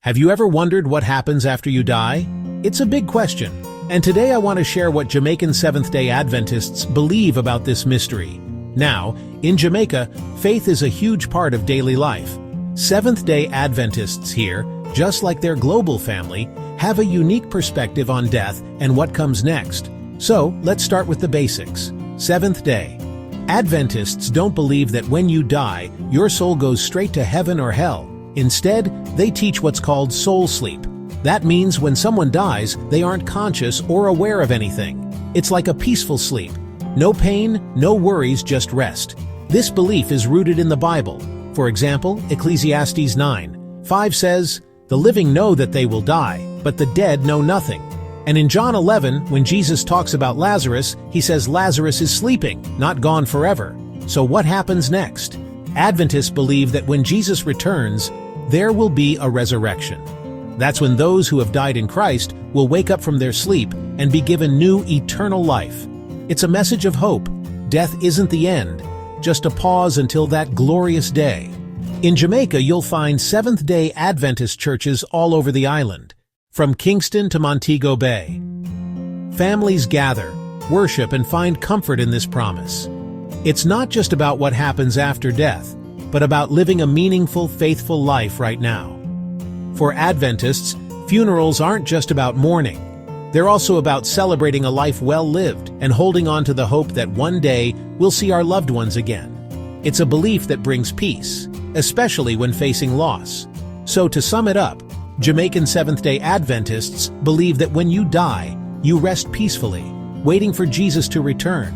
Have you ever wondered what happens after you die? It's a big question, and today I want to share what Jamaican Seventh-day Adventists believe about this mystery. Now, in Jamaica, faith is a huge part of daily life. Seventh-day Adventists here, just like their global family, have a unique perspective on death and what comes next. So, let's start with the basics. Seventh day. Adventists don't believe that when you die, your soul goes straight to heaven or hell. Instead, they teach what's called soul sleep. That means when someone dies, they aren't conscious or aware of anything. It's like a peaceful sleep. No pain, no worries, just rest. This belief is rooted in the Bible. For example, Ecclesiastes 9:5 says, "The living know that they will die, but the dead know nothing." And in John 11, when Jesus talks about Lazarus, he says Lazarus is sleeping, not gone forever. So what happens next? Adventists believe that when Jesus returns, there will be a resurrection. That's when those who have died in Christ will wake up from their sleep and be given new eternal life. It's a message of hope. Death isn't the end, just a pause until that glorious day. In Jamaica, you'll find Seventh-day Adventist churches all over the island, from Kingston to Montego Bay. Families gather, worship, and find comfort in this promise. It's not just about what happens after death, but about living a meaningful, faithful life right now. For Adventists, funerals aren't just about mourning. They're also about celebrating a life well lived and holding on to the hope that one day we'll see our loved ones again. It's a belief that brings peace, especially when facing loss. So to sum it up, Jamaican Seventh-day Adventists believe that when you die, you rest peacefully, waiting for Jesus to return.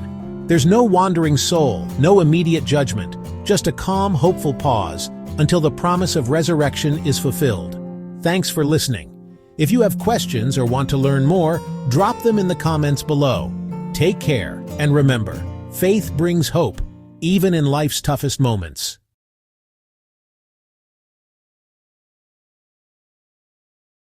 There's no wandering soul, no immediate judgment, just a calm, hopeful pause until the promise of resurrection is fulfilled. Thanks for listening. If you have questions or want to learn more, drop them in the comments below. Take care, and remember, faith brings hope, even in life's toughest moments.